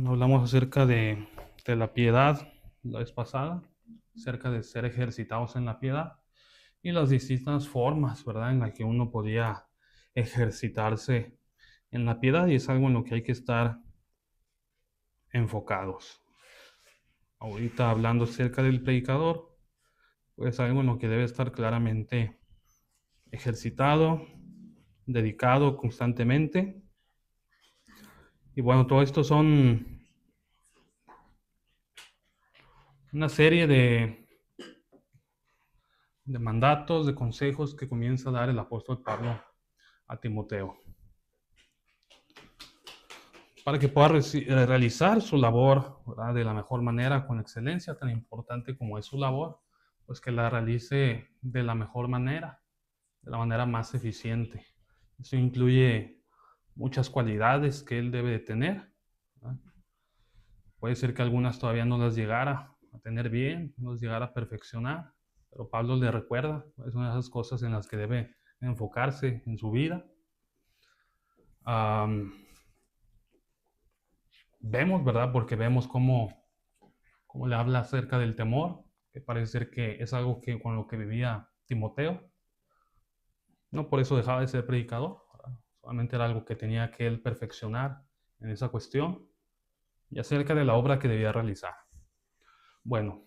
Hablamos acerca de la piedad la vez pasada, acerca de ser ejercitados en la piedad y las distintas formas, ¿verdad?, en las que uno podía ejercitarse en la piedad, y es algo en lo que hay que estar enfocados. Ahorita hablando acerca del predicador, pues algo en lo que debe estar claramente ejercitado, dedicado constantemente. Y bueno, todo esto son una serie de mandatos, de consejos que comienza a dar el apóstol Pablo a Timoteo, para que pueda realizar su labor, ¿verdad?, de la mejor manera, con excelencia, tan importante como es su labor, pues que la realice de la mejor manera, de la manera más eficiente. Eso incluye muchas cualidades que él debe de tener, ¿verdad? Puede ser que algunas todavía no las llegara a tener bien, no las llegara a perfeccionar, pero Pablo le recuerda, es una de esas cosas en las que debe enfocarse en su vida. Vemos, ¿verdad? Porque vemos cómo le habla acerca del temor, que parece ser que es algo que con lo que vivía Timoteo. No por eso dejaba de ser predicador, ¿verdad? Solamente era algo que tenía que él perfeccionar en esa cuestión, y acerca de la obra que debía realizar. Bueno,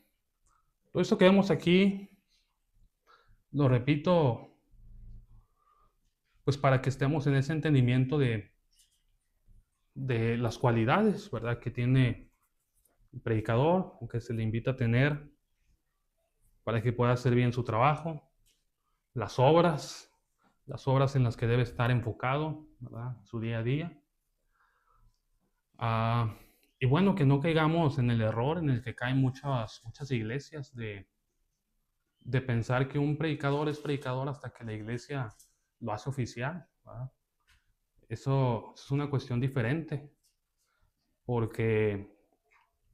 todo esto que vemos aquí, lo repito, pues para que estemos en ese entendimiento de las cualidades, ¿verdad?, que tiene el predicador, o que se le invita a tener, para que pueda hacer bien su trabajo, las obras en las que debe estar enfocado, ¿verdad?, su día a día. Y bueno, que no caigamos en el error en el que caen muchas iglesias de pensar que un predicador es predicador hasta que la iglesia lo hace oficial, ¿verdad? Eso es una cuestión diferente, porque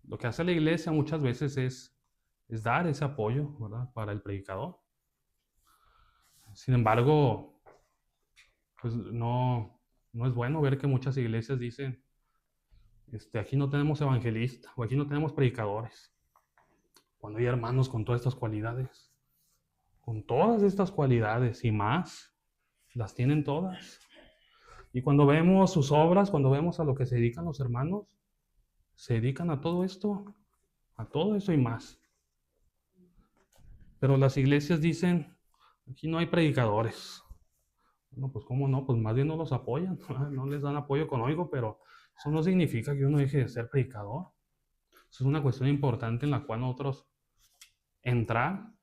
lo que hace la iglesia muchas veces es dar ese apoyo, ¿verdad?, para el predicador. Sin embargo, pues no es bueno ver que muchas iglesias dicen, aquí no tenemos evangelistas, o aquí no tenemos predicadores, cuando hay hermanos con todas estas cualidades. Con todas estas cualidades y más, las tienen todas. Y cuando vemos sus obras, cuando vemos a lo que se dedican los hermanos, se dedican a todo esto y más. Pero las iglesias dicen, aquí no hay predicadores. Bueno, pues cómo no, pues más bien no los apoyan, no les dan apoyo económico, pero eso no significa que uno deje de ser predicador. Eso es una cuestión importante en la cual nosotros entrar,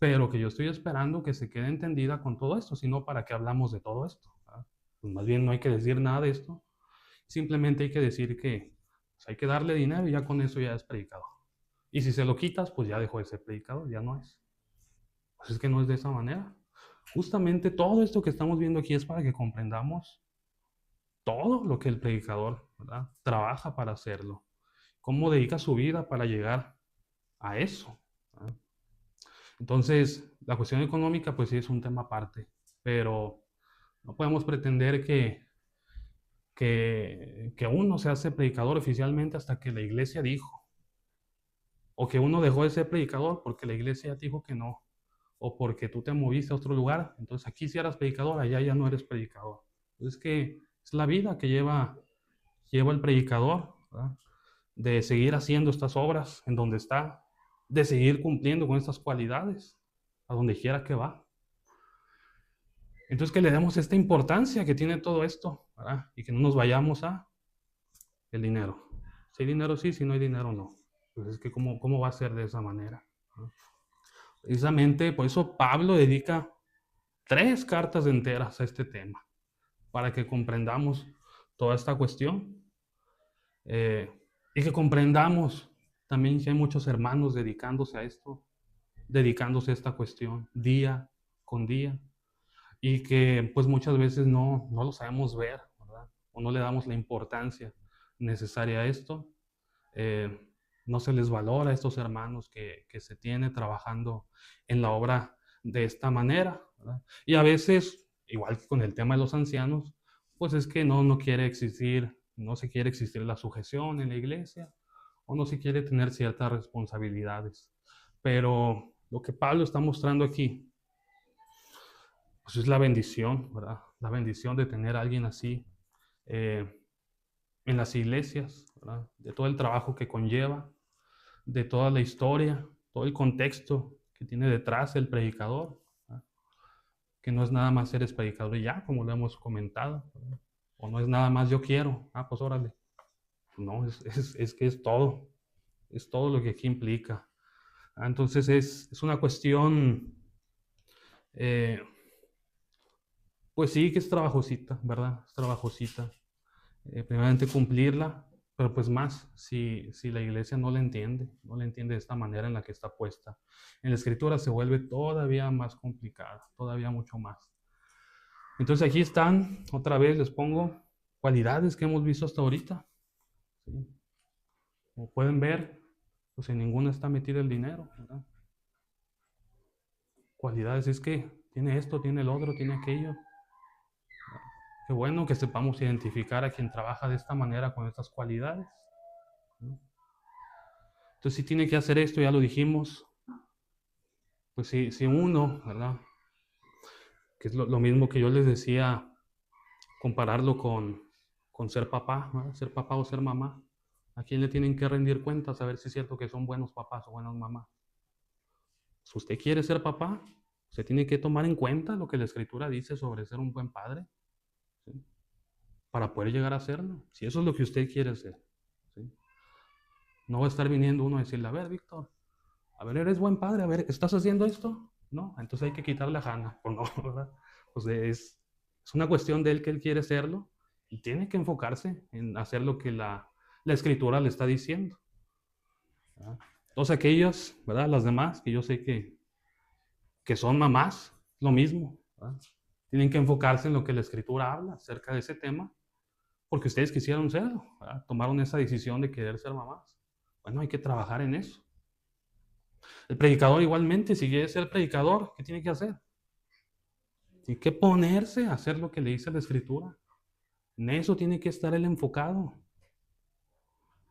pero que yo estoy esperando que se quede entendida con todo esto, sino para qué hablamos de todo esto, ¿verdad? Pues más bien no hay que decir nada de esto, simplemente hay que decir que pues hay que darle dinero y ya con eso ya es predicador. Y si se lo quitas, pues ya dejó de ser predicador, ya no es. Pues es que no es de esa manera. Justamente todo esto que estamos viendo aquí es para que comprendamos todo lo que el predicador, ¿verdad?, trabaja para hacerlo, cómo dedica su vida para llegar a eso, ¿verdad? Entonces, la cuestión económica, pues sí es un tema aparte, pero no podemos pretender que uno se hace predicador oficialmente hasta que la iglesia dijo, o que uno dejó de ser predicador porque la iglesia dijo que no, o porque tú te moviste a otro lugar, entonces aquí sí eras predicador, allá ya no eres predicador. Es que es la vida que lleva el predicador, ¿verdad?, de seguir haciendo estas obras en donde está, de seguir cumpliendo con estas cualidades a donde quiera que va. Entonces que le demos esta importancia que tiene todo esto, ¿verdad?, y que no nos vayamos a el dinero. Si hay dinero sí, si no hay dinero no. Pues es que ¿cómo va a ser de esa manera?, ¿no? Precisamente por eso Pablo dedica 3 cartas enteras a este tema, para que comprendamos toda esta cuestión, y que comprendamos también que hay muchos hermanos dedicándose a esto, dedicándose a esta cuestión día con día, y que pues muchas veces no lo sabemos ver, ¿verdad?, o no le damos la importancia necesaria a esto. No se les valora a estos hermanos que se tiene trabajando en la obra de esta manera, ¿verdad? Y a veces, igual que con el tema de los ancianos, pues es que no quiere existir no se quiere existir la sujeción en la iglesia, o no se quiere tener ciertas responsabilidades. Pero lo que Pablo está mostrando aquí, pues es la bendición, ¿verdad? La bendición de tener a alguien así eh, en las iglesias, ¿verdad? De todo el trabajo que conlleva, de toda la historia, todo el contexto que tiene detrás el predicador, ¿verdad? Que no es nada más eres predicador y ya, como lo hemos comentado, ¿verdad? O no es nada más yo quiero, pues órale. No, es que es todo lo que aquí implica. Entonces es una cuestión, eh, pues sí que es trabajosita, ¿verdad? Es trabajosita. Primeramente cumplirla, pero pues más si la iglesia no la entiende, no la entiende de esta manera en la que está puesta. En la escritura se vuelve todavía más complicada, todavía mucho más. Entonces aquí están, otra vez les pongo cualidades que hemos visto hasta ahorita. ¿Sí? Como pueden ver, pues en ninguna está metido el dinero, ¿verdad? Cualidades es que tiene esto, tiene el otro, tiene aquello. Qué bueno que sepamos identificar a quien trabaja de esta manera con estas cualidades, ¿no? Entonces, si tiene que hacer esto, ya lo dijimos, pues si uno, ¿verdad? Que es lo mismo que yo les decía, compararlo con ser papá, ¿verdad? Ser papá o ser mamá. ¿A quién le tienen que rendir cuentas? A ver si es cierto que son buenos papás o buenas mamás. Si usted quiere ser papá, usted tiene que tomar en cuenta lo que la Escritura dice sobre ser un buen padre, ¿sí? Para poder llegar a serlo. Si eso es lo que usted quiere ser, ¿sí? No va a estar viniendo uno a decirle, a ver, Víctor, a ver, eres buen padre, a ver, ¿estás haciendo esto? No, entonces hay que quitarle la gana, pues no, ¿verdad? Pues es una cuestión de él que él quiere serlo y tiene que enfocarse en hacer lo que la escritura le está diciendo, ¿verdad? Todos aquellos, ¿verdad? Las demás, que yo sé que son mamás, lo mismo, ¿verdad? Tienen que enfocarse en lo que la escritura habla acerca de ese tema, porque ustedes quisieron serlo, ¿verdad? Tomaron esa decisión de querer ser mamás. Bueno, hay que trabajar en eso. El predicador igualmente, si quiere ser predicador, ¿qué tiene que hacer? Tiene que ponerse a hacer lo que le dice la escritura. En eso tiene que estar él enfocado.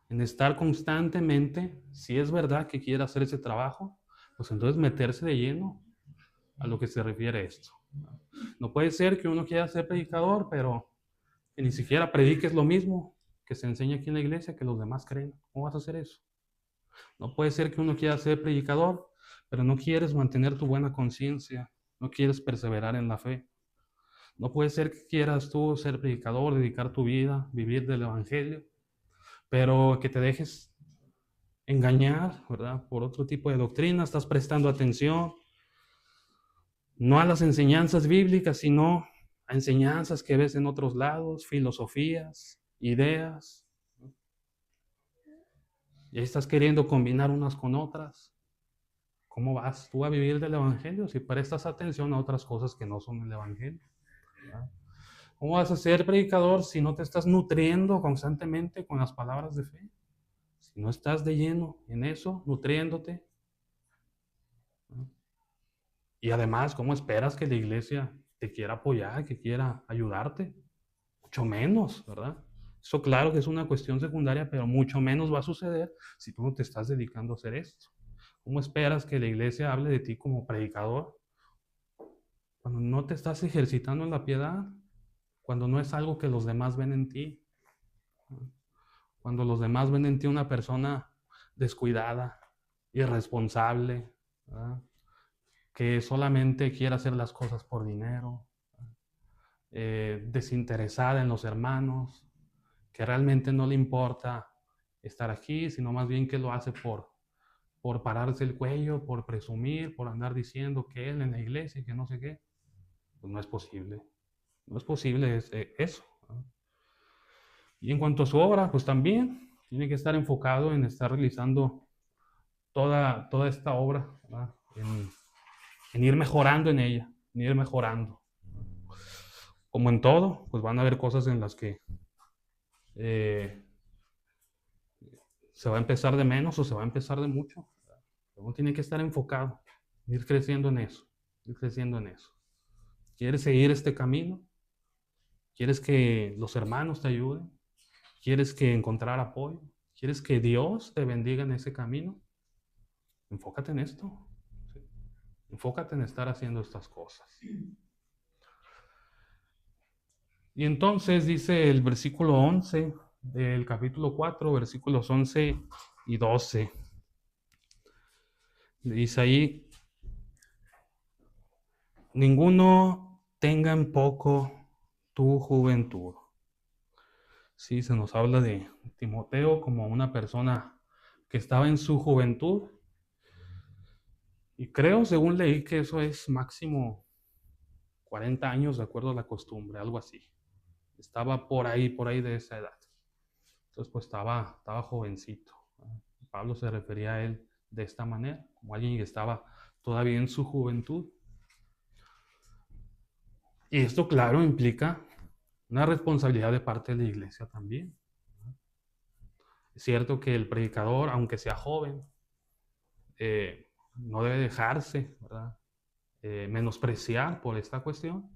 En estar constantemente, si es verdad que quiere hacer ese trabajo, pues entonces meterse de lleno a lo que se refiere a esto. No puede ser que uno quiera ser predicador, pero que ni siquiera prediques lo mismo que se enseña aquí en la iglesia que los demás creen. ¿Cómo vas a hacer eso? No puede ser que uno quiera ser predicador, pero no quieres mantener tu buena conciencia, no quieres perseverar en la fe. No puede ser que quieras tú ser predicador, dedicar tu vida, vivir del evangelio, pero que te dejes engañar, ¿verdad? Por otro tipo de doctrina, estás prestando atención, no a las enseñanzas bíblicas, sino a enseñanzas que ves en otros lados, filosofías, ideas, y ahí estás queriendo combinar unas con otras. ¿Cómo vas tú a vivir del evangelio si prestas atención a otras cosas que no son el evangelio? ¿Verdad? ¿Cómo vas a ser predicador si no te estás nutriendo constantemente con las palabras de fe? Si no estás de lleno en eso, nutriéndote. ¿No? Y además, ¿cómo esperas que la iglesia te quiera apoyar, que quiera ayudarte? Mucho menos, ¿verdad? Eso claro que es una cuestión secundaria, pero mucho menos va a suceder si tú no te estás dedicando a hacer esto. ¿Cómo esperas que la iglesia hable de ti como predicador cuando no te estás ejercitando en la piedad? Cuando no es algo que los demás ven en ti. Cuando los demás ven en ti una persona descuidada, irresponsable, ¿verdad? Que solamente quiere hacer las cosas por dinero, desinteresada en los hermanos, que realmente no le importa estar aquí, sino más bien que lo hace por pararse el cuello, por presumir, por andar diciendo que él en la iglesia y que no sé qué. Pues no es posible. No es posible eso, ¿verdad? Y en cuanto a su obra, pues también tiene que estar enfocado en estar realizando toda esta obra, ¿verdad? En ir mejorando en ella, en ir mejorando. Como en todo, pues van a haber cosas en las que eh, se va a empezar de menos o se va a empezar de mucho. Uno tiene que estar enfocado, ir creciendo en eso, ir creciendo en eso. ¿Quieres seguir este camino? ¿Quieres que los hermanos te ayuden? ¿Quieres que encontrar apoyo? ¿Quieres que Dios te bendiga en ese camino? Enfócate en esto. ¿Sí? Enfócate en estar haciendo estas cosas. Y entonces dice el versículo 11 del capítulo 4, versículos 11 y 12. Dice ahí, ninguno tenga en poco tu juventud. Sí, se nos habla de Timoteo como una persona que estaba en su juventud. Y creo, según leí, que eso es máximo 40 años de acuerdo a la costumbre, algo así. Estaba por ahí de esa edad. Entonces, pues estaba jovencito. Pablo se refería a él de esta manera, como alguien que estaba todavía en su juventud. Y esto, claro, implica una responsabilidad de parte de la iglesia también. Es cierto que el predicador, aunque sea joven, no debe dejarse, ¿verdad? Menospreciar por esta cuestión,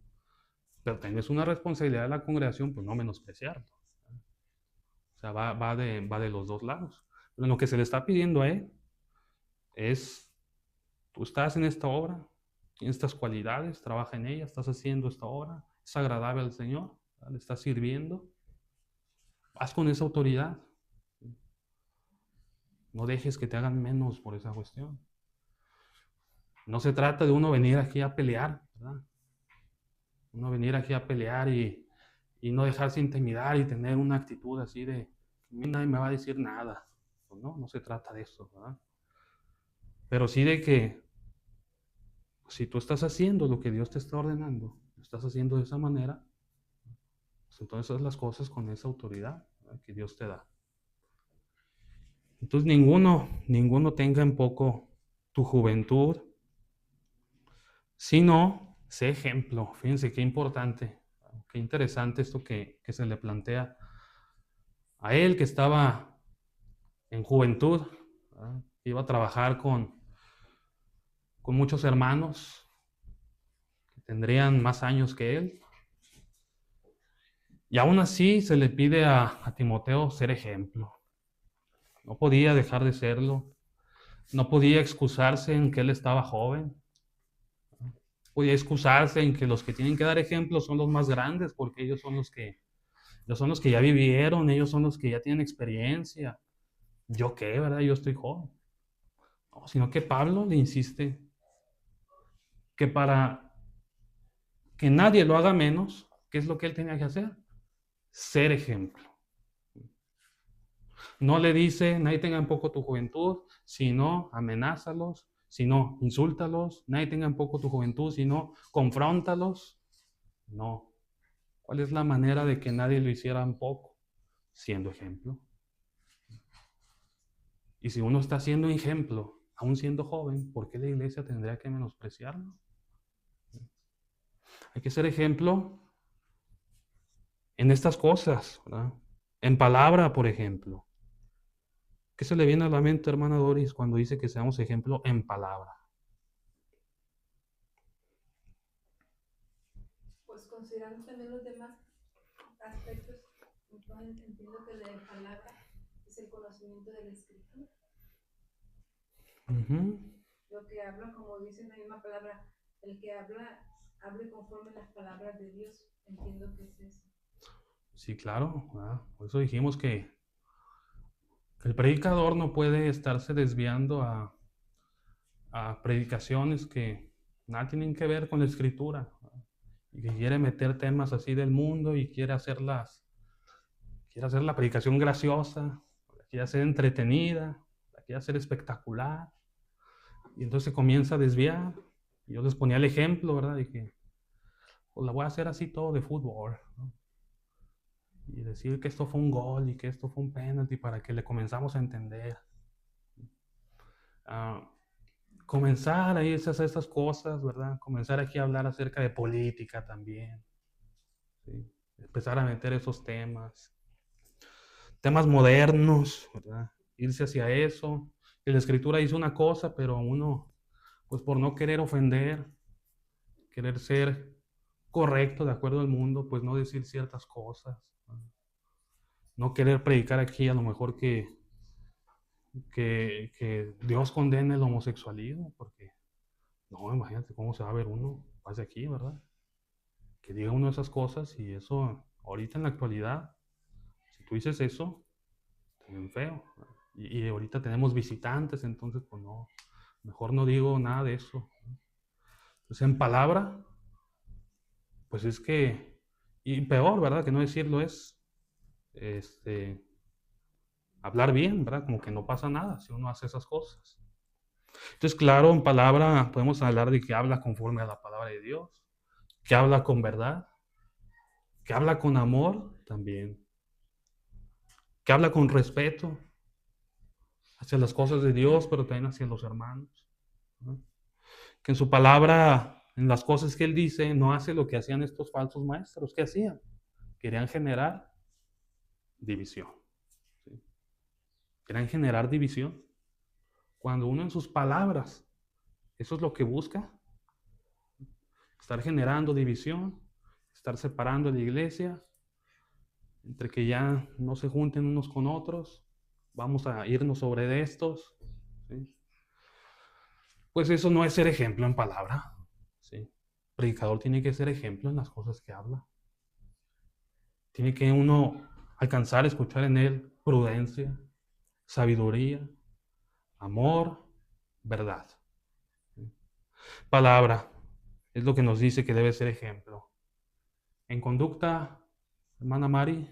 pero tienes una responsabilidad de la congregación, pues no menospreciarlo. O sea, va de los dos lados. Pero lo que se le está pidiendo a él es, tú estás en esta obra, tienes estas cualidades, trabaja en ella, estás haciendo esta obra, es agradable al Señor, ¿verdad? Le estás sirviendo, haz con esa autoridad. No dejes que te hagan menos por esa cuestión. No se trata de uno venir aquí a pelear, ¿verdad? Uno venir aquí a pelear y no dejarse intimidar y tener una actitud así de, a mí nadie me va a decir nada. Pues no se trata de eso, ¿verdad? Pero sí de que si tú estás haciendo lo que Dios te está ordenando, lo estás haciendo de esa manera, pues entonces haz las cosas con esa autoridad, ¿verdad?, que Dios te da. Entonces ninguno tenga en poco tu juventud, sino sé ejemplo. Fíjense qué importante, qué interesante esto que se le plantea a él, que estaba en juventud, ¿verdad? Iba a trabajar con muchos hermanos que tendrían más años que él. Y aún así se le pide a Timoteo ser ejemplo. No podía dejar de serlo. No podía excusarse en que él estaba joven. Podía excusarse en que los que tienen que dar ejemplo son los más grandes, porque ellos son los que ya vivieron, ellos son los que ya tienen experiencia. ¿Yo qué, verdad? Yo estoy joven. No, sino que Pablo le insiste que para que nadie lo haga menos, ¿qué es lo que él tenía que hacer? Ser ejemplo. No le dice, nadie tenga en poco tu juventud, sino amenázalos, sino insúltalos, nadie tenga en poco tu juventud, sino confróntalos. No. ¿Cuál es la manera de que nadie lo hiciera en poco? Siendo ejemplo. Y si uno está siendo ejemplo, aún siendo joven, ¿por qué la iglesia tendría que menospreciarlo? Hay que ser ejemplo en estas cosas, ¿verdad? En palabra, por ejemplo. ¿Qué se le viene a la mente, hermana Doris, cuando dice que seamos ejemplo en palabra? Pues considerando también los demás aspectos, entonces entiendo que la palabra es el conocimiento de la escritura. Lo que habla, como dice la misma palabra, el que habla, hable conforme las palabras de Dios. Entiendo que es eso. Sí, claro, ¿verdad? Por eso dijimos que el predicador no puede estarse desviando a predicaciones que nada tienen que ver con la escritura, ¿verdad? Y que quiere meter temas así del mundo y quiere hacer la predicación graciosa, la quiere hacer entretenida, la quiere hacer espectacular. Y entonces se comienza a desviar. Y yo les ponía el ejemplo, ¿verdad? De que pues la voy a hacer así todo de fútbol, ¿no? Y decir que esto fue un gol y que esto fue un penalti para que le comenzamos a entender. Comenzar a irse a hacer estas cosas, ¿verdad? Comenzar aquí a hablar acerca de política también, ¿sí? Empezar a meter esos temas modernos, ¿verdad? Irse hacia eso. Y la escritura dice una cosa, pero uno, pues por no querer ofender, querer ser correcto de acuerdo al mundo, pues no decir ciertas cosas, ¿no? no querer predicar aquí a lo mejor que Dios condene el homosexualismo, porque no, imagínate cómo se va a ver uno, pase aquí, ¿verdad? Que diga uno esas cosas y eso, ahorita en la actualidad, si tú dices eso, está bien feo. Y ahorita tenemos visitantes, entonces pues no, mejor no digo nada de eso. Entonces en palabra, pues es que, y peor, ¿verdad? Que no decirlo es, hablar bien, ¿verdad? Como que no pasa nada si uno hace esas cosas. Entonces, claro, en palabra podemos hablar de que habla conforme a la palabra de Dios, que habla con verdad, que habla con amor también, que habla con respeto hacia las cosas de Dios, pero también hacia los hermanos, ¿no? Que en su palabra, en las cosas que él dice, no hace lo que hacían estos falsos maestros. ¿Qué hacían? Querían generar división, ¿sí? Querían generar división. Cuando uno en sus palabras, eso es lo que busca, estar generando división, estar separando la iglesia, entre que ya no se junten unos con otros, vamos a irnos sobre estos, ¿sí? Pues eso no es ser ejemplo en palabra, ¿sí? El predicador tiene que ser ejemplo en las cosas que habla. Tiene que uno alcanzar a escuchar en él prudencia, sabiduría, amor, verdad, ¿sí? Palabra es lo que nos dice que debe ser ejemplo. En conducta, hermana Mari.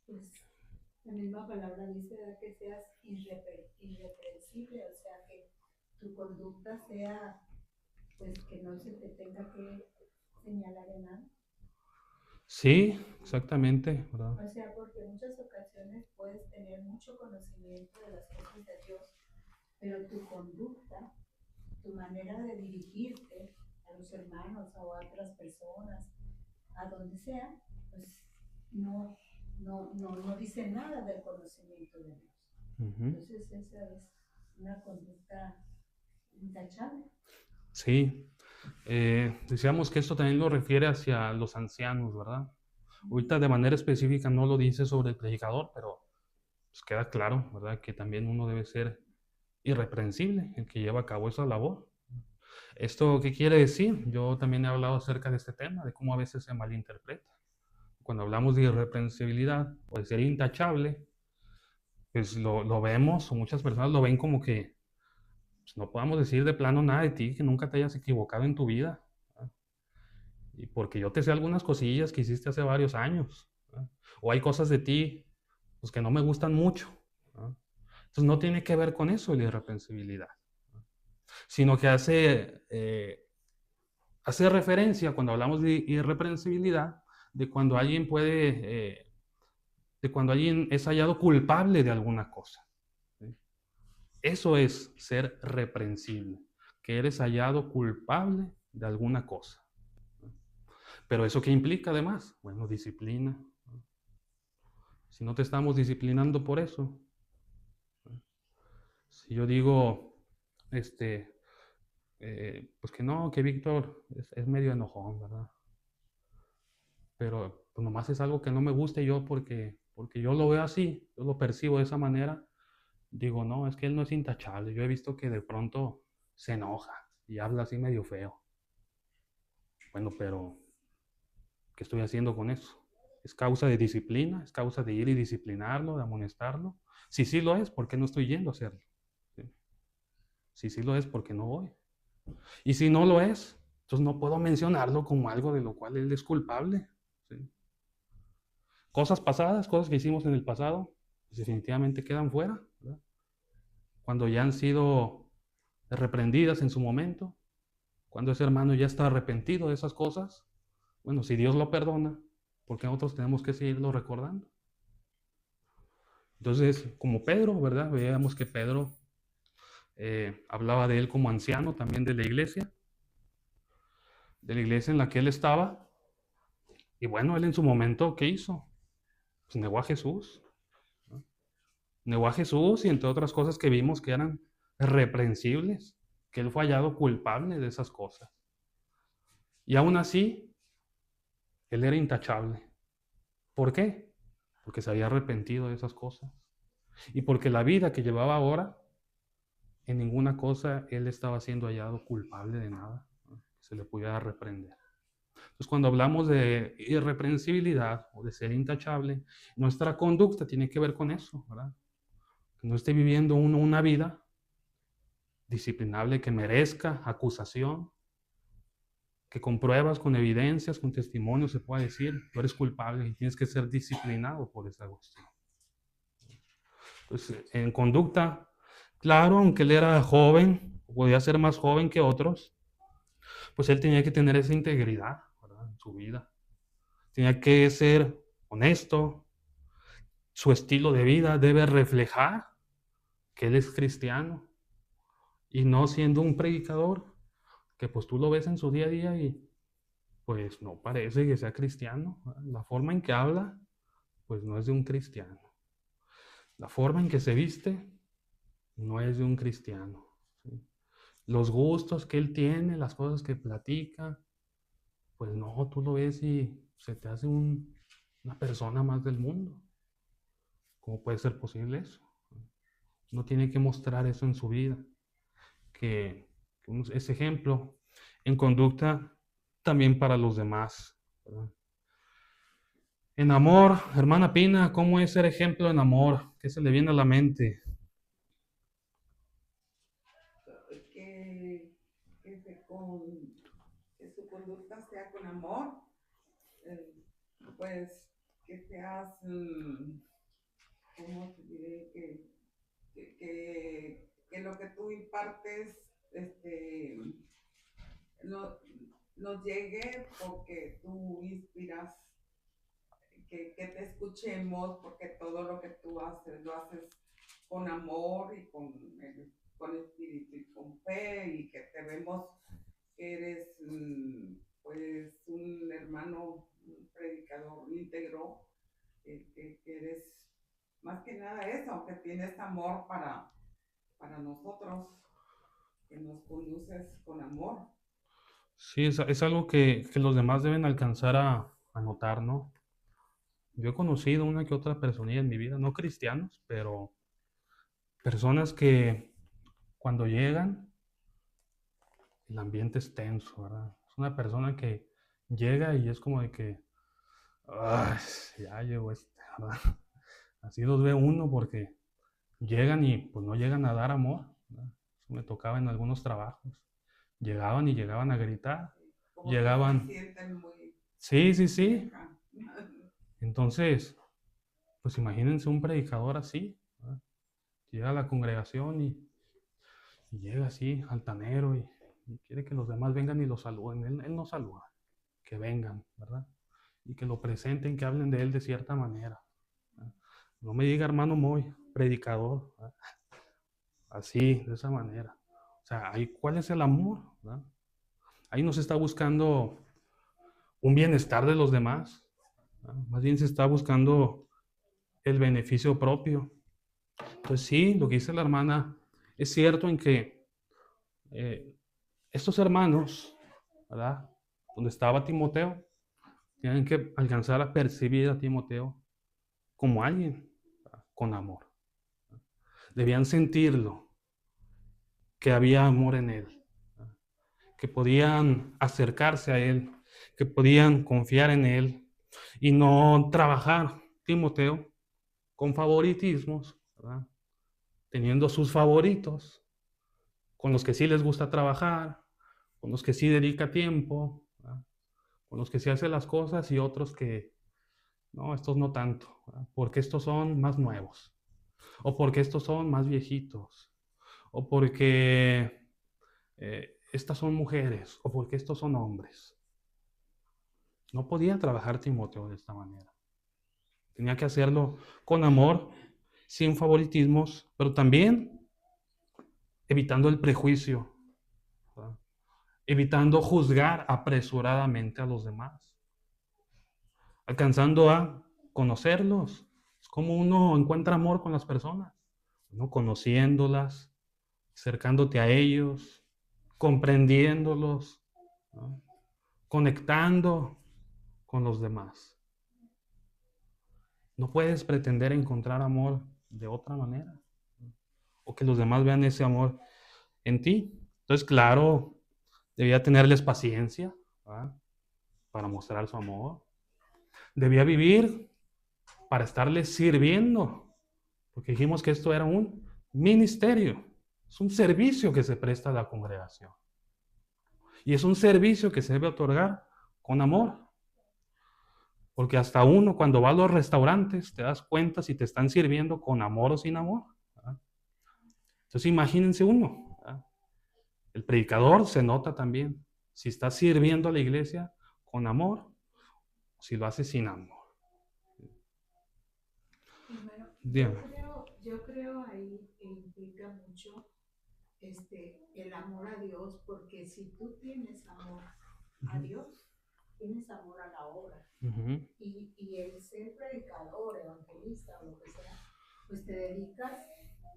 Pues la misma palabra dice, ¿verdad? Que seas irreprensible, o sea, que tu conducta sea, pues que no se te tenga que señalar en nada. Sí, exactamente, ¿verdad? O sea, porque en muchas ocasiones puedes tener mucho conocimiento de las cosas de Dios, pero tu conducta, tu manera de dirigirte a los hermanos o a otras personas, a donde sea, pues no dice nada del conocimiento de Dios. Entonces esa es una conducta intachable. Sí, decíamos que esto también lo refiere hacia los ancianos, ¿verdad? Ahorita de manera específica no lo dice sobre el predicador, pero pues queda claro, ¿verdad? Que también uno debe ser irreprensible, el que lleva a cabo esa labor. ¿Esto qué quiere decir? Yo también he hablado acerca de este tema, de cómo a veces se malinterpreta. Cuando hablamos de irreprensibilidad o de ser intachable, pues lo vemos, o muchas personas lo ven como que pues, no podamos decir de plano nada de ti, que nunca te hayas equivocado en tu vida, ¿verdad? Y porque yo te sé algunas cosillas que hiciste hace varios años, ¿verdad? O hay cosas de ti pues, que no me gustan mucho, ¿verdad? Entonces no tiene que ver con eso la irreprensibilidad, ¿verdad? Sino que hace referencia cuando hablamos de irreprensibilidad, de cuando alguien de cuando alguien es hallado culpable de alguna cosa, ¿sí? Eso es ser reprensible, que eres hallado culpable de alguna cosa. Pero ¿eso qué implica además? Bueno, disciplina. Si no te estamos disciplinando por eso, si yo digo, pues que no, que Víctor es medio enojón, ¿verdad? Pero pues nomás es algo que no me gusta y yo porque yo lo veo así, yo lo percibo de esa manera, digo, no, es que él no es intachable. Yo he visto que de pronto se enoja y habla así medio feo. Bueno, pero ¿qué estoy haciendo con eso? ¿Es causa de disciplina? ¿Es causa de ir y disciplinarlo, de amonestarlo? Si sí lo es, ¿por qué no estoy yendo a hacerlo? ¿Sí? Si sí lo es, ¿por qué no voy? Y si no lo es, entonces no puedo mencionarlo como algo de lo cual él es culpable, ¿sí? Cosas pasadas, cosas que hicimos en el pasado, pues definitivamente quedan fuera, ¿verdad? Cuando ya han sido reprendidas en su momento, cuando ese hermano ya está arrepentido de esas cosas, bueno, si Dios lo perdona, ¿por qué nosotros tenemos que seguirlo recordando? Entonces, como Pedro, ¿verdad? Veíamos que Pedro hablaba de él como anciano también de la iglesia en la que él estaba. Y bueno, él en su momento, ¿qué hizo? Pues negó a Jesús, ¿no? Negó a Jesús y entre otras cosas que vimos que eran reprensibles, que él fue hallado culpable de esas cosas. Y aún así, él era intachable. ¿Por qué? Porque se había arrepentido de esas cosas. Y porque la vida que llevaba ahora, en ninguna cosa él estaba siendo hallado culpable de nada, ¿no? Se le pudiera reprender. Entonces, cuando hablamos de irreprensibilidad o de ser intachable, nuestra conducta tiene que ver con eso, ¿verdad? Que no esté viviendo uno una vida disciplinable que merezca acusación, que con pruebas, con evidencias, con testimonios se pueda decir, tú eres culpable y tienes que ser disciplinado por esa cuestión. Entonces, en conducta, claro, aunque él era joven, podía ser más joven que otros, pues él tenía que tener esa integridad, ¿verdad? En su vida. Tenía que ser honesto, su estilo de vida debe reflejar que él es cristiano y no siendo un predicador que pues tú lo ves en su día a día y pues no parece que sea cristiano. La forma en que habla pues no es de un cristiano. La forma en que se viste no es de un cristiano. ¿Sí? Los gustos que él tiene, las cosas que platica, pues no, tú lo ves y se te hace una persona más del mundo. ¿Cómo puede ser posible eso? Uno tiene que mostrar eso en su vida, que uno es ejemplo en conducta también para los demás, ¿verdad? En amor, hermana Pina, ¿cómo es ser ejemplo en amor? ¿Qué se le viene a la mente? que, que su conducta sea con amor, eh, pues que seas, ¿cómo te diré? Que lo que tú impartes no, nos llegue porque tú inspiras, que te escuchemos, porque todo lo que tú haces lo haces con amor y con espíritu y con fe, y que te vemos que eres pues un hermano, un predicador íntegro, que eres más que nada eso, que tienes amor para nosotros, que nos conduces con amor. Sí, es algo que los demás deben alcanzar a notar, ¿no? Yo he conocido una que otra personilla en mi vida, no cristianos, pero personas que cuando llegan, el ambiente es tenso, ¿verdad? Es una persona que llega y es como de que, "Ay, ya llegó este", ¿verdad? Así los ve uno porque llegan y pues no llegan a dar amor, ¿verdad? Eso me tocaba en algunos trabajos. Llegaban y llegaban a gritar, Como que se llegaban, sienten muy sí, sí, sí. cerca. Entonces, pues imagínense un predicador así, ¿verdad? Llega a la congregación y llega así, altanero, y quiere que los demás vengan y lo saluden. Él no saluda, que vengan, ¿verdad? Y que lo presenten, que hablen de él de cierta manera, ¿verdad? No me diga hermano Moy, predicador, ¿verdad? Así, de esa manera. O sea, ahí, ¿cuál es el amor? ¿Verdad? Ahí no se está buscando un bienestar de los demás, ¿verdad? Más bien se está buscando el beneficio propio. Entonces sí, lo que dice la hermana es cierto en que eh, estos hermanos, ¿verdad? Donde estaba Timoteo, tienen que alcanzar a percibir a Timoteo como alguien, ¿verdad? Con amor. Debían sentirlo, que había amor en él, ¿verdad? Que podían acercarse a él, que podían confiar en él y no trabajar, Timoteo, con favoritismos, ¿verdad? Teniendo sus favoritos, con los que sí les gusta trabajar, con los que sí dedica tiempo, ¿verdad? Con los que sí hace las cosas y otros que, no, estos no tanto, ¿verdad? Porque estos son más nuevos, o porque estos son más viejitos, o porque estas son mujeres, o porque estos son hombres. No podía trabajar Timoteo de esta manera. Tenía que hacerlo con amor, sin favoritismos, pero también evitando el prejuicio, ¿verdad? Evitando juzgar apresuradamente a los demás, alcanzando a conocerlos. Es como uno encuentra amor con las personas, ¿no? Conociéndolas, acercándote a ellos, comprendiéndolos, ¿no? Conectando con los demás. No puedes pretender encontrar amor de otra manera o que los demás vean ese amor en ti. Entonces, claro, debía tenerles paciencia, ¿verdad? Para mostrar su amor. Debía vivir para estarles sirviendo, porque dijimos que esto era un ministerio, es un servicio que se presta a la congregación. Y es un servicio que se debe otorgar con amor. Porque hasta uno cuando va a los restaurantes te das cuenta si te están sirviendo con amor o sin amor, ¿verdad? Entonces imagínense uno, ¿verdad? El predicador se nota también si está sirviendo a la iglesia con amor o si lo hace sin amor. Hermano, Dígame. yo creo ahí que implica mucho el amor a Dios, porque si tú tienes amor a Dios, tienes amor a la obra. Uh-huh. Y el ser predicador, evangelista o lo que sea, pues te dedicas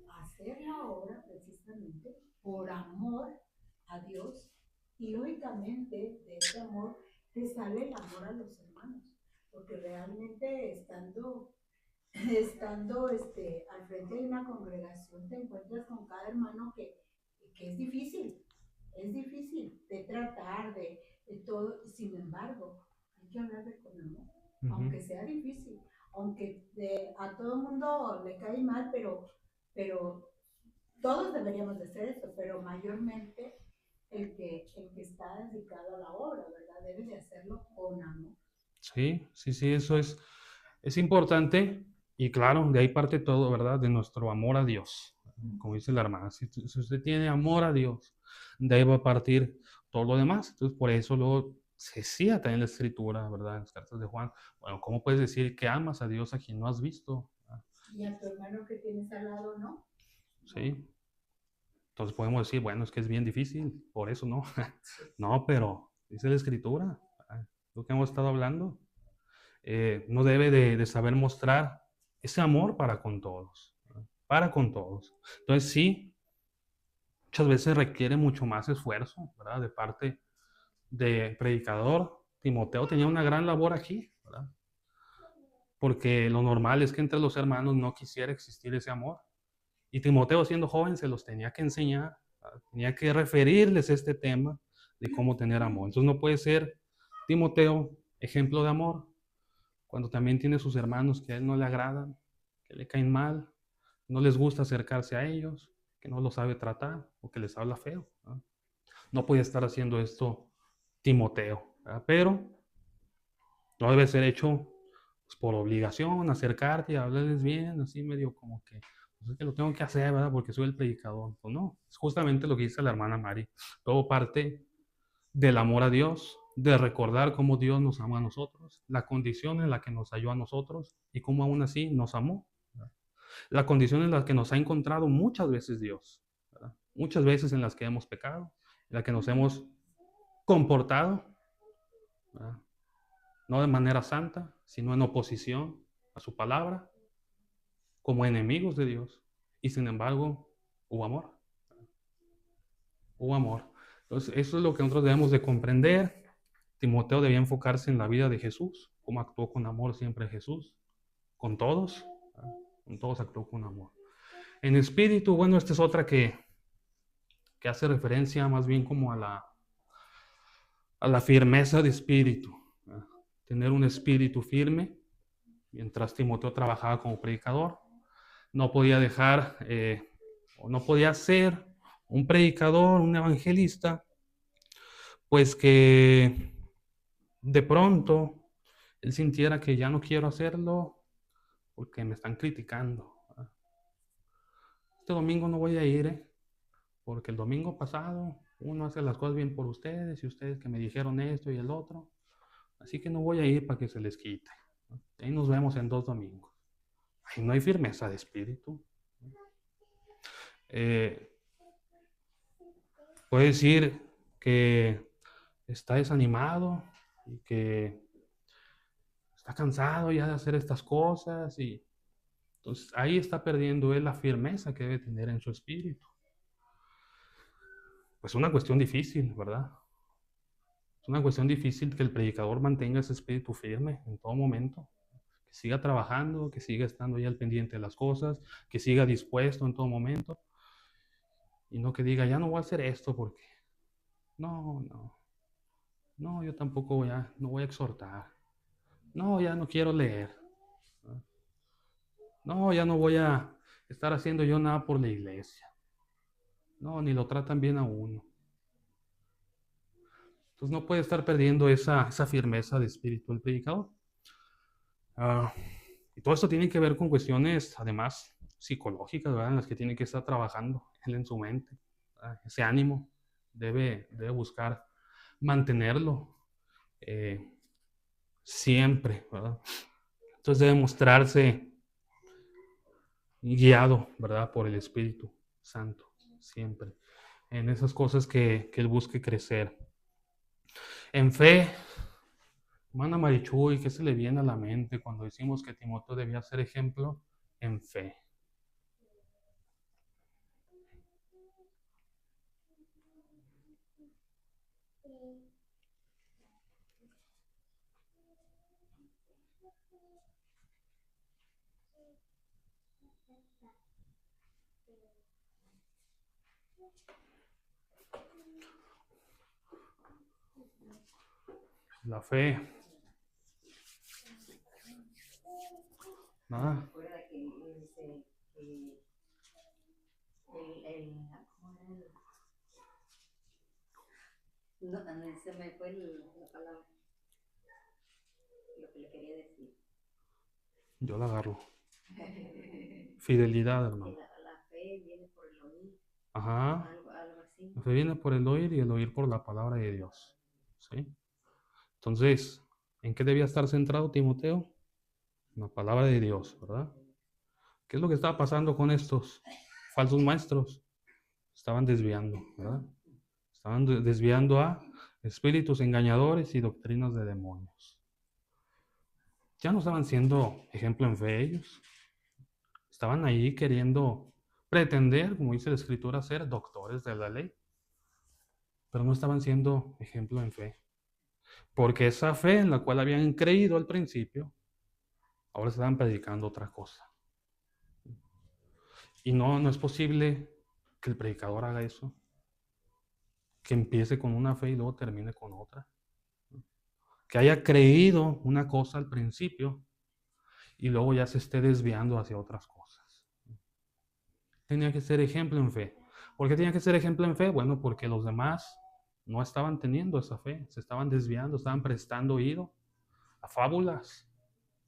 a hacer la obra precisamente por amor a Dios. Y lógicamente de ese amor te sale el amor a los hermanos, porque realmente estando al frente de una congregación te encuentras con cada hermano que es difícil de tratar, de todo. Sin embargo, hay que hablarle con amor, aunque sea difícil, aunque a todo el mundo le cae mal, pero todos deberíamos de hacer eso, pero mayormente el que está dedicado a la obra, ¿verdad? Debe de hacerlo con amor. Sí, eso es importante y claro, de ahí parte todo, ¿verdad? De nuestro amor a Dios. Como dice la hermana, si usted tiene amor a Dios, de ahí va a partir todo lo demás. Entonces, por eso luego se decía también en la escritura, ¿verdad? En las cartas de Juan, bueno, ¿cómo puedes decir que amas a Dios a quien no has visto? Y a tu hermano que tienes al lado, ¿no? Sí. Entonces podemos decir, bueno, es que es bien difícil, por eso no. No, pero dice la escritura, lo que hemos estado hablando. No debe de saber mostrar ese amor para con todos, ¿verdad? Para con todos. Entonces sí, muchas veces requiere mucho más esfuerzo, ¿verdad? De parte de predicador. Timoteo tenía una gran labor aquí, ¿verdad? Porque lo normal es que entre los hermanos no quisiera existir ese amor. Y Timoteo, siendo joven, se los tenía que enseñar, ¿verdad? Tenía que referirles este tema de cómo tener amor. Entonces no puede ser Timoteo ejemplo de amor cuando también tiene sus hermanos que a él no le agradan, que le caen mal, no les gusta acercarse a ellos, que no los sabe tratar o que les habla feo, ¿no? No puede estar haciendo esto Timoteo, ¿verdad? Pero no debe ser hecho pues, por obligación, acercarte y hablarles bien, así medio como que, pues es que lo tengo que hacer, ¿verdad? Porque soy el predicador. Pues no, es justamente lo que dice la hermana Mari. Todo parte del amor a Dios, de recordar cómo Dios nos ama a nosotros, la condición en la que nos halló a nosotros y cómo aún así nos amó, ¿verdad? La condición en la que nos ha encontrado muchas veces Dios, ¿verdad? Muchas veces en las que hemos pecado, en la que nos hemos comportado, ¿verdad? No de manera santa, sino en oposición a su palabra, como enemigos de Dios. Y sin embargo, hubo amor. Hubo amor. Entonces, eso es lo que nosotros debemos de comprender. Timoteo debía enfocarse en la vida de Jesús, cómo actuó con amor siempre Jesús, con todos, ¿verdad? Con todos actuó con amor. En espíritu, bueno, esta es otra que hace referencia más bien como a la firmeza de espíritu, ¿verdad? Tener un espíritu firme. Mientras Timoteo trabajaba como predicador, no podía dejar, o no podía ser un predicador, un evangelista, pues que de pronto él sintiera que ya no quiero hacerlo porque me están criticando. Este domingo no voy a ir, porque el domingo pasado uno hace las cosas bien por ustedes y ustedes que me dijeron esto y el otro. Así que no voy a ir para que se les quite. Ahí nos vemos en 2 domingos. Ahí no hay firmeza de espíritu. Puede decir que está desanimado y que está cansado ya de hacer estas cosas y entonces ahí está perdiendo él la firmeza que debe tener en su espíritu. Pues una cuestión difícil, ¿verdad? Es una cuestión difícil que el predicador mantenga ese espíritu firme en todo momento. Que siga trabajando, que siga estando ahí al pendiente de las cosas, que siga dispuesto en todo momento. Y no que diga, ya no voy a hacer esto porque... No, yo tampoco no voy a exhortar. No, ya no quiero leer. No, ya no voy a estar haciendo yo nada por la iglesia. No, ni lo tratan bien a uno. Entonces no puede estar perdiendo esa firmeza de espíritu el predicador. Y todo esto tiene que ver con cuestiones, además, psicológicas, ¿verdad? En las que tiene que estar trabajando él en su mente. ¿Verdad? Ese ánimo debe buscar mantenerlo siempre, ¿verdad? Entonces debe mostrarse guiado, ¿verdad? Por el Espíritu Santo, siempre. En esas cosas que él busque crecer. En fe, hermana Marichuy, ¿qué se le viene a la mente cuando decimos que Timoteo debía ser ejemplo en fe? La fe. Nada. Recuerda que dice que ¿cómo era? No, se me fue la palabra, lo que le quería decir. Yo la agarro. Fidelidad, hermano. La fe viene por el oír. Ajá. Algo así. La fe viene por el oír y el oír por la palabra de Dios. ¿Sí? Entonces, ¿en qué debía estar centrado Timoteo? En la palabra de Dios, ¿verdad? ¿Qué es lo que estaba pasando con estos falsos maestros? Estaban desviando, ¿verdad? Estaban desviando a espíritus engañadores y doctrinas de demonios. Ya no estaban siendo ejemplo en fe ellos. Estaban ahí queriendo pretender, como dice la Escritura, ser doctores de la ley. Pero no estaban siendo ejemplo en fe. Porque esa fe en la cual habían creído al principio, ahora estaban predicando otra cosa. Y no es posible que el predicador haga eso. Que empiece con una fe y luego termine con otra. Que haya creído una cosa al principio y luego ya se esté desviando hacia otras cosas. Tenía que ser ejemplo en fe. ¿Por qué tenía que ser ejemplo en fe? Bueno, porque los demás no estaban teniendo esa fe, se estaban desviando, estaban prestando oído a fábulas,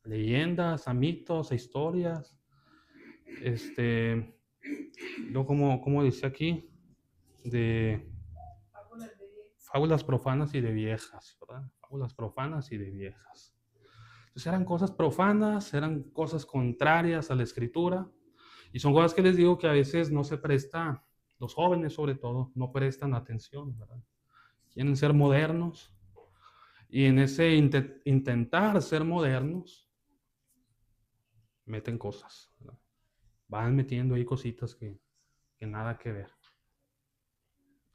a leyendas, a mitos, a historias. Yo como dice aquí, de fábulas profanas y de viejas, ¿verdad? Fábulas profanas y de viejas. Entonces eran cosas profanas, eran cosas contrarias a la Escritura, y son cosas que les digo que a veces no se presta, los jóvenes sobre todo, no prestan atención, ¿verdad? Quieren ser modernos, y en ese intentar ser modernos, meten cosas, ¿verdad? Van metiendo ahí cositas que nada que ver.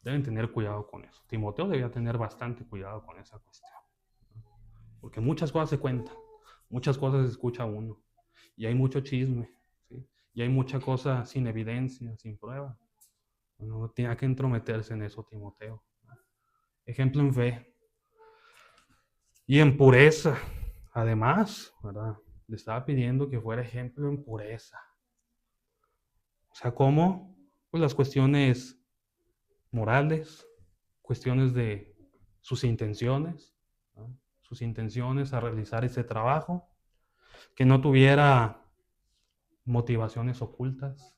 Deben tener cuidado con eso. Timoteo debía tener bastante cuidado con esa cuestión. Porque muchas cosas se cuentan, muchas cosas se escucha uno, y hay mucho chisme, ¿sí? Y hay mucha cosa sin evidencia, sin prueba. No tenía que entrometerse en eso Timoteo. Ejemplo en fe. Y en pureza, además, ¿verdad? Le estaba pidiendo que fuera ejemplo en pureza. O sea, ¿cómo? Pues las cuestiones morales, cuestiones de sus intenciones, ¿no? Sus intenciones a realizar ese trabajo, que no tuviera motivaciones ocultas,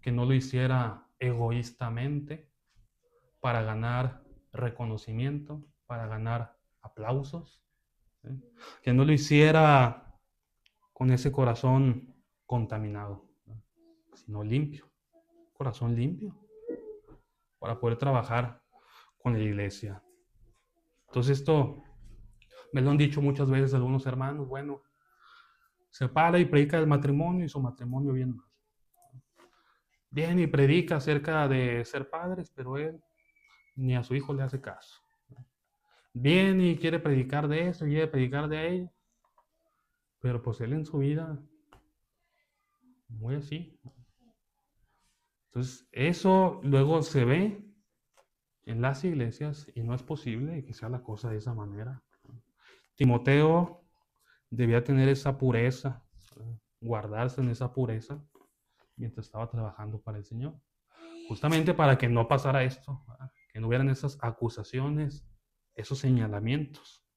que no lo hiciera egoístamente para ganar reconocimiento, para ganar aplausos, ¿sí? Que no lo hiciera con ese corazón contaminado, ¿no? Sino limpio, corazón limpio, para poder trabajar con la iglesia. Entonces esto me lo han dicho muchas veces algunos hermanos, bueno, se para y predica del matrimonio y su matrimonio bien mal. Viene y predica acerca de ser padres, pero él ni a su hijo le hace caso. Viene y quiere predicar de esto, y quiere predicar de ello, Pero pues él en su vida, muy así. Entonces, eso luego se ve en las iglesias y no es posible que sea la cosa de esa manera. Timoteo debía tener esa pureza, guardarse en esa pureza mientras estaba trabajando para el Señor. Justamente para que no pasara esto, que no hubieran esas acusaciones, esos señalamientos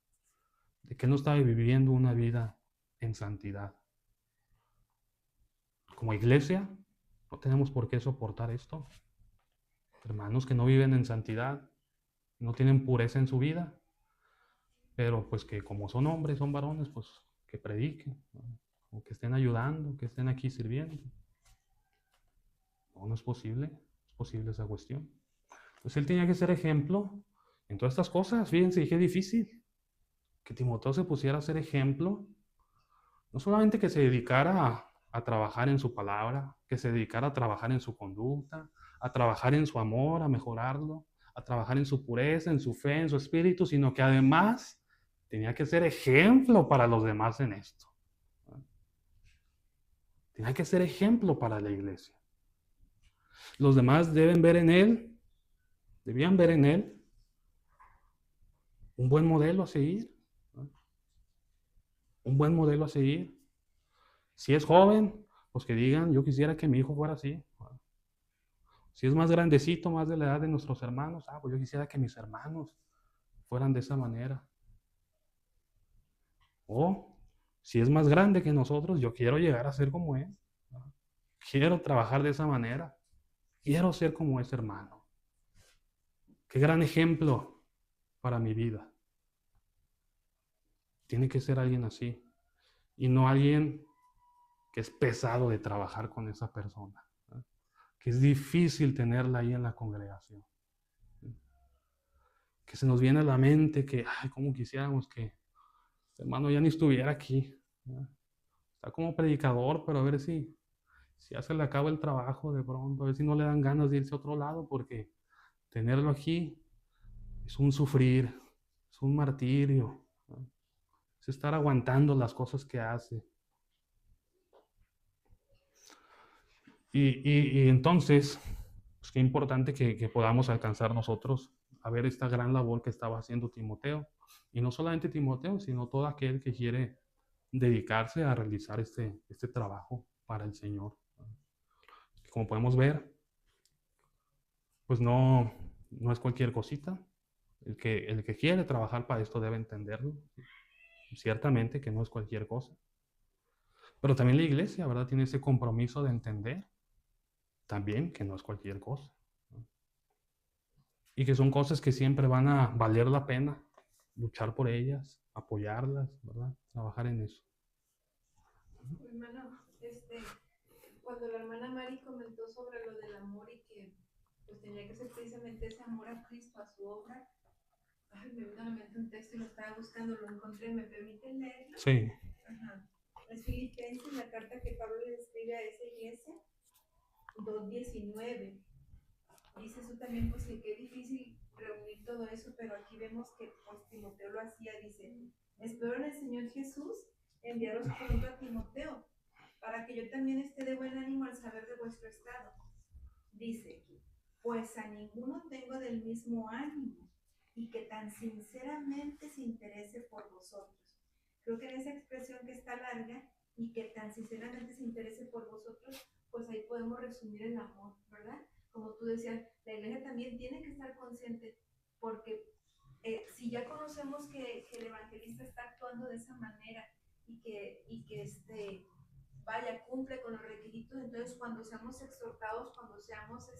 de que él no estaba viviendo una vida en santidad. Como iglesia, no tenemos por qué soportar esto. Hermanos que no viven en santidad, no tienen pureza en su vida, pero pues que como son hombres, son varones, pues que prediquen, ¿no? O que estén ayudando, que estén aquí sirviendo. No, no es posible esa cuestión. Pues él tenía que ser ejemplo en todas estas cosas. Fíjense qué difícil que Timoteo se pusiera a ser ejemplo, no solamente que se dedicara a trabajar en su palabra, que se dedicara a trabajar en su conducta, a trabajar en su amor, a mejorarlo, a trabajar en su pureza, en su fe, en su espíritu, sino que además tenía que ser ejemplo para los demás en esto. Tenía que ser ejemplo para la iglesia. Los demás debían ver en él un buen modelo a seguir. Un buen modelo a seguir. Si es joven, pues que digan, yo quisiera que mi hijo fuera así. Si es más grandecito, más de la edad de nuestros hermanos, pues yo quisiera que mis hermanos fueran de esa manera. O si es más grande que nosotros, yo quiero llegar a ser como él. Quiero trabajar de esa manera. Quiero ser como ese hermano. Qué gran ejemplo para mi vida. Tiene que ser alguien así. Y no alguien que es pesado de trabajar con esa persona. Que es difícil tenerla ahí en la congregación. Que se nos viene a la mente que, cómo quisiéramos que el hermano ya ni estuviera aquí. Está como predicador, pero a ver si ya se le acaba el trabajo de pronto, a ver si no le dan ganas de irse a otro lado, porque tenerlo aquí es un sufrir, es un martirio, ¿no? Es estar aguantando las cosas que hace. Y entonces, pues qué importante que podamos alcanzar nosotros a ver esta gran labor que estaba haciendo Timoteo. Y no solamente Timoteo, sino todo aquel que quiere dedicarse a realizar este trabajo para el Señor. Como podemos ver, pues no es cualquier cosita. El que quiere trabajar para esto debe entenderlo. Ciertamente que no es cualquier cosa. Pero también la iglesia, ¿verdad? Tiene ese compromiso de entender también que no es cualquier cosa. Y que son cosas que siempre van a valer la pena luchar por ellas, apoyarlas, ¿verdad? Trabajar en eso. Hermano, cuando la hermana Mari comentó sobre lo del amor y que pues tenía que ser precisamente ese amor a Cristo, a su obra, me vino a la mente un texto y lo estaba buscando, lo encontré, ¿me permiten leerlo? Sí. Ajá. Es Filipenses, la carta que Pablo le escribe a esa iglesia, 2:19. Dice eso también, pues que qué difícil reunir todo eso, pero aquí vemos que pues Timoteo lo hacía, dice, espero en el Señor Jesús enviaros pronto a Timoteo, para que yo también esté de buen ánimo al saber de vuestro estado. Dice, pues a ninguno tengo del mismo ánimo, y que tan sinceramente se interese por vosotros. Creo que en esa expresión que está larga, y que tan sinceramente se interese por vosotros, pues ahí podemos resumir el amor, ¿verdad? Como tú decías, la iglesia también tiene que estar consciente, porque si ya conocemos que el evangelista está actuando de esa manera y que vaya, cumple con los requisitos, entonces cuando seamos exhortados, cuando seamos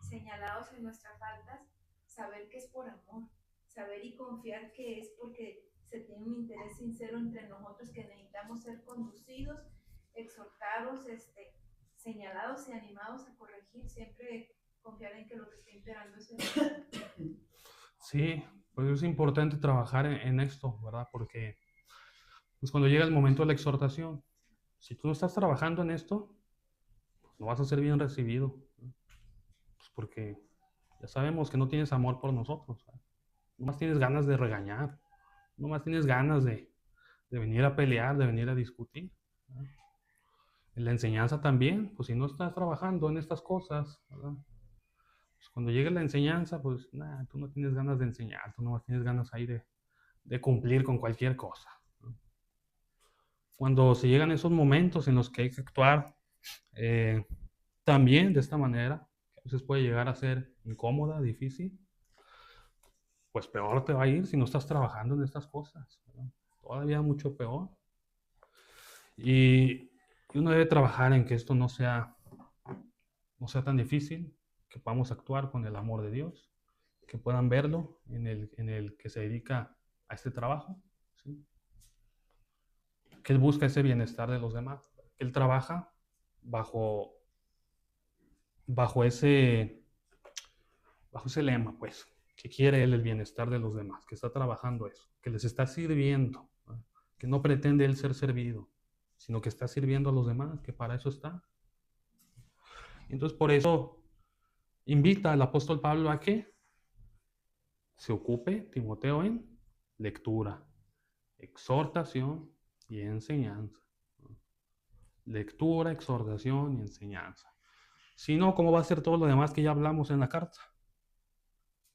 señalados en nuestras faltas, saber que es por amor, saber y confiar que es porque se tiene un interés sincero entre nosotros, que necesitamos ser conducidos, exhortados, señalados y animados a corregir, siempre confiar en que lo que está imperando es el amor. Sí, pues es importante trabajar en esto, ¿verdad? Porque pues cuando llega el momento de la exhortación, si tú no estás trabajando en esto, pues no vas a ser bien recibido, ¿no? Pues porque ya sabemos que no tienes amor por nosotros, ¿sabes? Nomás tienes ganas de regañar, nomás tienes ganas de de venir a pelear, de venir a discutir. ¿Verdad? En la enseñanza también, pues si no estás trabajando en estas cosas, ¿verdad? Pues cuando llegue la enseñanza, pues nada, tú no tienes ganas de enseñar, tú no tienes ganas ahí de cumplir con cualquier cosa. ¿No? Cuando se llegan esos momentos en los que hay que actuar también de esta manera, que a veces puede llegar a ser incómoda, difícil, pues peor te va a ir si no estás trabajando en estas cosas, ¿verdad? Todavía mucho peor. Y uno debe trabajar en que esto no sea tan difícil, que podamos actuar con el amor de Dios, que puedan verlo en el que se dedica a este trabajo, ¿sí? Que Él busca ese bienestar de los demás, que Él trabaja bajo ese lema, pues, que quiere Él el bienestar de los demás, que está trabajando eso, que les está sirviendo, ¿no? Que no pretende Él ser servido, sino que está sirviendo a los demás, que para eso está. Entonces, por eso invita al apóstol Pablo a que se ocupe Timoteo en lectura, exhortación y enseñanza. Lectura, exhortación y enseñanza. Si no, ¿cómo va a ser todo lo demás que ya hablamos en la carta?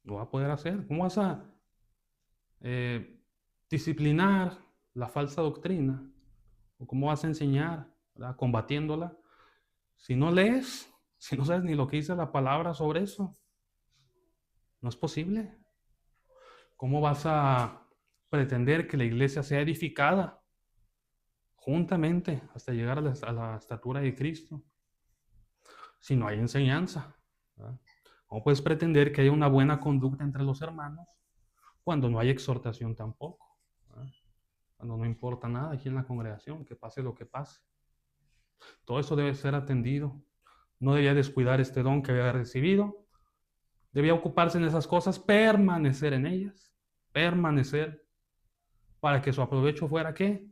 No va a poder hacer. ¿Cómo vas a disciplinar la falsa doctrina? ¿O cómo vas a enseñar, ¿verdad?, combatiéndola? Si no lees, si no sabes ni lo que dice la palabra sobre eso, no es posible. ¿Cómo vas a pretender que la iglesia sea edificada juntamente hasta llegar a la estatura de Cristo si no hay enseñanza? ¿Verdad? ¿Cómo puedes pretender que haya una buena conducta entre los hermanos cuando no hay exhortación tampoco? ¿Verdad? Cuando no importa nada aquí en la congregación, que pase lo que pase. Todo eso debe ser atendido. No debía descuidar este don que había recibido. Debía ocuparse en esas cosas, permanecer en ellas, permanecer para que su aprovecho fuera ¿qué?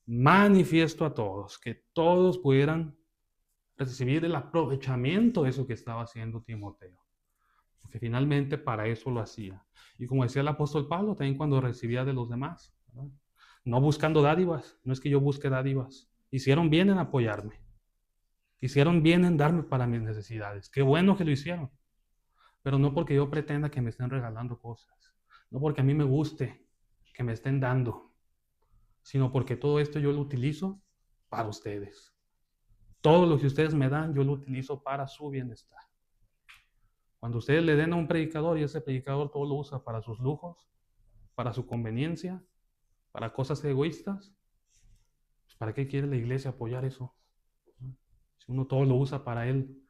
Manifiesto a todos, que todos pudieran recibir el aprovechamiento de eso que estaba haciendo Timoteo. Porque finalmente para eso lo hacía. Y como decía el apóstol Pablo, también cuando recibía de los demás, ¿verdad? No buscando dádivas, no es que yo busque dádivas. Hicieron bien en apoyarme. Hicieron bien en darme para mis necesidades. Qué bueno que lo hicieron. Pero no porque yo pretenda que me estén regalando cosas. No porque a mí me guste que me estén dando. Sino porque todo esto yo lo utilizo para ustedes. Todo lo que ustedes me dan, yo lo utilizo para su bienestar. Cuando ustedes le den a un predicador y ese predicador todo lo usa para sus lujos, para su conveniencia, para cosas egoístas, pues ¿para qué quiere la iglesia apoyar eso? Si uno todo lo usa para él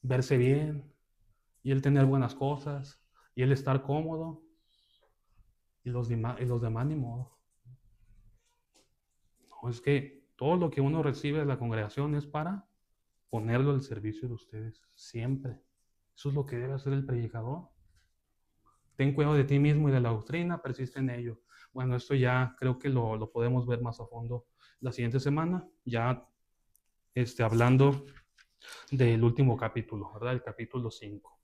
verse bien, y él tener buenas cosas, y él estar cómodo, y los demás ni modo. No, es que todo lo que uno recibe de la congregación es para ponerlo al servicio de ustedes, siempre. Eso es lo que debe hacer el predicador. Ten cuidado de ti mismo y de la doctrina, persiste en ello. Bueno, esto ya creo que lo podemos ver más a fondo la siguiente semana, ya hablando del último capítulo, ¿verdad? El capítulo 5.